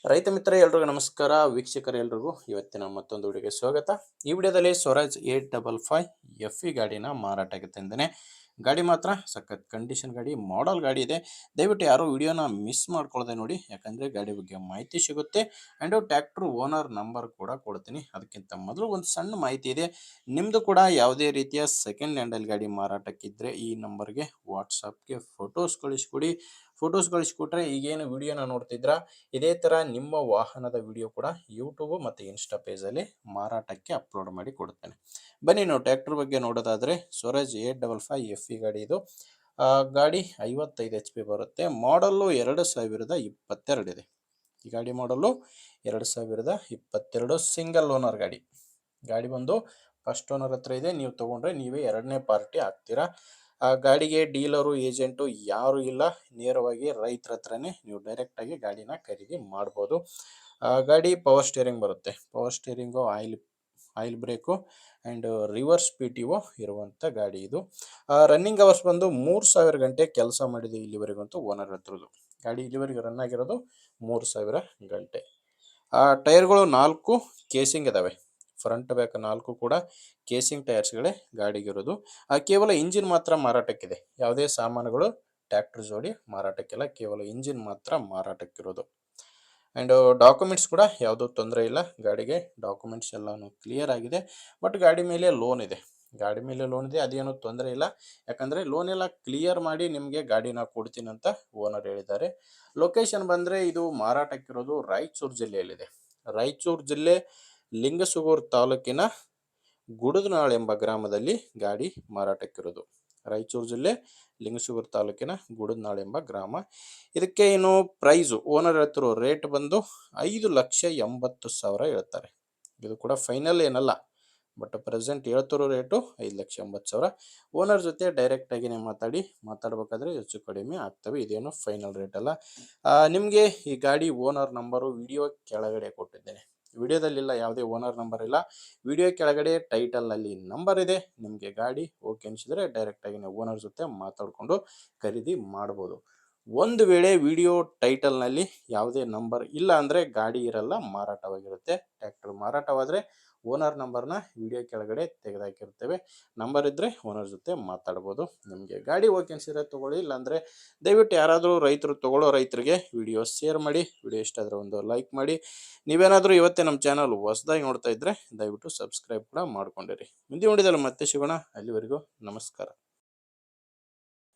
ರೈತ ಮಿತ್ರ ಎಲ್ರಿಗೂ ನಮಸ್ಕಾರ. ವೀಕ್ಷಕರು ಎಲ್ರಿಗೂ ಇವತ್ತಿನ ಮತ್ತೊಂದು ವಿಡಿಯೋಗೆ ಸ್ವಾಗತ. ಈ ವಿಡಿಯೋದಲ್ಲಿ ಸ್ವರಾಜ್ 855 ಎಫ್ ಗಾಡಿನ ಮಾರಾಟಕ್ಕೆ ತಂದೇನೆ. ಗಾಡಿ ಮಾತ್ರ ಸಖತ್ ಕಂಡೀಷನ್ ಗಾಡಿ, ಮಾಡೆಲ್ ಗಾಡಿ ಇದೆ. ದಯವಿಟ್ಟು ಯಾರು ವಿಡಿಯೋನ ಮಿಸ್ ಮಾಡ್ಕೊಳ್ಳದೆ ನೋಡಿ, ಯಾಕಂದ್ರೆ ಗಾಡಿ ಬಗ್ಗೆ ಮಾಹಿತಿ ಸಿಗುತ್ತೆ. ಅಂಡ್ ಟ್ರ್ಯಾಕ್ಟರ್ ಓನರ್ ನಂಬರ್ ಕೂಡ ಕೊಡ್ತೀನಿ. ಅದಕ್ಕಿಂತ ಮೊದಲು ಒಂದು ಸಣ್ಣ ಮಾಹಿತಿ ಇದೆ. ನಿಮ್ದು ಕೂಡ ಯಾವುದೇ ರೀತಿಯ ಸೆಕೆಂಡ್ ಹ್ಯಾಂಡಲ್ ಗಾಡಿ ಮಾರಾಟಕ್ಕಿದ್ರೆ ಈ ನಂಬರ್ಗೆ ವಾಟ್ಸಪ್ಗೆ ಫೋಟೋಸ್ ಕಳಿಸ್ಕೊಡಿ. ಫೋಟೋಸ್ ಕಳಿಸ್ಕೊಟ್ರೆ ಈಗೇನು ವಿಡಿಯೋನ ನೋಡ್ತಿದ್ರ ಇದೇ ತರ ನಿಮ್ಮ ವಾಹನದ ವಿಡಿಯೋ ಕೂಡ ಯೂಟ್ಯೂಬ್ ಮತ್ತು ಇನ್ಸ್ಟಾ ಪೇಜಲ್ಲಿ ಮಾರಾಟಕ್ಕೆ ಅಪ್ಲೋಡ್ ಮಾಡಿ ಕೊಡುತ್ತೇನೆ. ಬನ್ನಿ ನಾವು ಟ್ರ್ಯಾಕ್ಟರ್ ಬಗ್ಗೆ ನೋಡೋದಾದ್ರೆ ಸ್ವರಾಜ್ 855 ಎಫ್ ಗಾಡಿ ಇದು. ಗಾಡಿ 55 HP ಬರುತ್ತೆ. ಮಾಡಲ್ಲು 2022 ಇದೆ. ಈ ಗಾಡಿ ಮಾಡಲ್ಲು 2022 ಸಿಂಗಲ್ ಓನರ್ ಗಾಡಿ. ಗಾಡಿ ಬಂದು ಫಸ್ಟ್ ಓನರ್ ಹತ್ರ ಇದೆ. ನೀವು ತಗೊಂಡ್ರೆ ನೀವೇ ಎರಡನೇ ಪಾರ್ಟಿ ಆಗ್ತೀರಾ. ಆ ಗಾಡಿಗೆ ಡೀಲರು ಏಜೆಂಟು ಯಾರು ಇಲ್ಲ, ನೇರವಾಗಿ ರೈತರ ಹತ್ರನೇ ನೀವು ಡೈರೆಕ್ಟ್ ಆಗಿ ಗಾಡಿನ ಖರೀದಿ ಮಾಡ್ಬೋದು. ಗಾಡಿ ಪವರ್ ಸ್ಟೇರಿಂಗ್ ಬರುತ್ತೆ. Power steering, oil brake and reverse PTO ಇರುವಂಥ ಗಾಡಿ ಇದು. ರನ್ನಿಂಗ್ ಅವರ್ಸ್ ಬಂದು 3000 ಗಂಟೆ ಕೆಲಸ ಮಾಡಿದೆ ಇಲ್ಲಿವರೆಗಂತೂ ಓನರ್ ಹತ್ರದ್ದು. ಗಾಡಿ ಇಲ್ಲಿವರೆಗೆ ರನ್ ಆಗಿರೋದು 3000 ಗಂಟೆ. ಟೈರ್ಗಳು 4 ಕೇಸಿಂಗ್ ಇದಾವೆ. ಫ್ರಂಟ್ ಬ್ಯಾಕ್ 4 ಕೂಡ ಕೇಸಿಂಗ್ ಟೈರ್ಸ್ಗಳೇ ಗಾಡಿಗಿರೋದು. ಕೇವಲ ಇಂಜಿನ್ ಮಾತ್ರ ಮಾರಾಟಕ್ಕಿದೆ. ಯಾವುದೇ ಸಾಮಾನುಗಳು ಟ್ರ್ಯಾಕ್ಟರ್ ಜೋಡಿ ಮಾರಾಟಕ್ಕಿಲ್ಲ, ಕೇವಲ ಇಂಜಿನ್ ಮಾತ್ರ ಮಾರಾಟಕ್ಕಿರೋದು. ಆ್ಯಂಡ್ ಡಾಕ್ಯುಮೆಂಟ್ಸ್ ಕೂಡ ಯಾವುದೂ ತೊಂದರೆ ಇಲ್ಲ. ಗಾಡಿಗೆ ಡಾಕ್ಯುಮೆಂಟ್ಸ್ ಎಲ್ಲನೂ ಕ್ಲಿಯರ್ ಆಗಿದೆ. ಬಟ್ ಗಾಡಿ ಮೇಲೆ ಲೋನ್ ಇದೆ. ಅದೇನು ತೊಂದರೆ ಇಲ್ಲ. ಯಾಕಂದರೆ ಲೋನ್ ಎಲ್ಲ ಕ್ಲಿಯರ್ ಮಾಡಿ ನಿಮಗೆ ಗಾಡಿನ ಕೊಡ್ತೀನಿ ಅಂತ ಓನರ್ ಹೇಳಿದ್ದಾರೆ. ಲೊಕೇಶನ್ ಬಂದರೆ ಇದು ಮಾರಾಟಕ್ಕಿರೋದು ರಾಯಚೂರು ಜಿಲ್ಲೆಯಲ್ಲಿದೆ. ರಾಯಚೂರು ಜಿಲ್ಲೆ ಲಿಂಗಸೂಗೂರು ತಾಲೂಕಿನ ಗುಡದನಾಳ್ ಎಂಬ ಗ್ರಾಮದಲ್ಲಿ ಗಾಡಿ ಮಾರಾಟಕ್ಕಿರೋದು. ರಾಯಚೂರು ಜಿಲ್ಲೆ ಲಿಂಗಸೂಗೂರು ತಾಲೂಕಿನ ಗುಡದನಾಳ್ ಎಂಬ ಗ್ರಾಮ. ಇದಕ್ಕೆ ಏನು ಪ್ರೈಸು ಓನರ್ ಹೇಳ್ತಿರೋ ರೇಟ್ ಬಂದು 5,80,000 ಹೇಳ್ತಾರೆ. ಇದು ಕೂಡ ಫೈನಲ್ ಏನಲ್ಲ, ಬಟ್ ಪ್ರೆಸೆಂಟ್ ಹೇಳ್ತಿರೋ ರೇಟು 5,80,000. ಓನರ್ ಜೊತೆ ಡೈರೆಕ್ಟ್ ಆಗಿನೇ ಮಾತಾಡಬೇಕಾದ್ರೆ ಹೆಚ್ಚು ಕಡಿಮೆ ಆಗ್ತವೆ. ಇದೇನು ಫೈನಲ್ ರೇಟ್ ಅಲ್ಲ. ನಿಮಗೆ ಈ ಗಾಡಿ ಓನರ್ ನಂಬರು ವಿಡಿಯೋ ಕೆಳಗಡೆ ಕೊಟ್ಟಿದ್ದೇನೆ. ವಿಡಿಯೋದಲ್ಲಿಲ್ಲ, ಯಾವುದೇ ಓನರ್ ನಂಬರ್ ಇಲ್ಲ. ವಿಡಿಯೋ ಕೆಳಗಡೆ ಟೈಟಲ್ನಲ್ಲಿ ನಂಬರ್ ಇದೆ. ನಿಮಗೆ ಗಾಡಿ ಓಕೆ ಅನಿಸಿದರೆ ಡೈರೆಕ್ಟಾಗಿ ನೀವು ಓನರ್ ಜೊತೆ ಮಾತಾಡಿಕೊಂಡು ಖರೀದಿ ಮಾಡ್ಬೋದು. ಒಂದು ವೇಳೆ ವಿಡಿಯೋ ಟೈಟಲ್ನಲ್ಲಿ ಯಾವುದೇ ನಂಬರ್ ಇಲ್ಲ ಅಂದರೆ ಗಾಡಿ ಇರಲ್ಲ, ಮಾರಾಟವಾಗಿರುತ್ತೆ. ಟ್ರ್ಯಾಕ್ಟರ್ ಮಾರಾಟವಾದರೆ ಓನರ್ ನಂಬರ್ನ ವಿಡಿಯೋ ಕೆಳಗಡೆ ತೆಗೆದಾಕಿರ್ತೇವೆ. ನಂಬರ್ ಇದ್ದರೆ ಓನರ್ ಜೊತೆ ಮಾತಾಡ್ಬೋದು. ನಿಮಗೆ ಗಾಡಿ ಓಕೆ ಅನಿಸಿದರೆ ತೊಗೊಳ್ಳಿ, ಇಲ್ಲಾಂದರೆ ದಯವಿಟ್ಟು ಯಾರಾದರೂ ರೈತರು ತೊಗೊಳ್ಳೋ ರೈತರಿಗೆ ವಿಡಿಯೋ ಶೇರ್ ಮಾಡಿ. ವಿಡಿಯೋ ಇಷ್ಟ ಆದರೆ ಒಂದು ಲೈಕ್ ಮಾಡಿ. ನೀವೇನಾದರೂ ಇವತ್ತೇ ನಮ್ಮ ಚಾನಲ್ ಹೊಸದಾಗಿ ನೋಡ್ತಾ ಇದ್ದರೆ ದಯವಿಟ್ಟು ಸಬ್ಸ್ಕ್ರೈಬ್ ಕೂಡ ಮಾಡ್ಕೊಂಡಿರಿ. ಮುಂದಿನ ವಿಡಿಯೋದಲ್ಲಿ ಮತ್ತೆ ಸಿಗೋಣ. ಅಲ್ಲಿವರೆಗೂ ನಮಸ್ಕಾರ.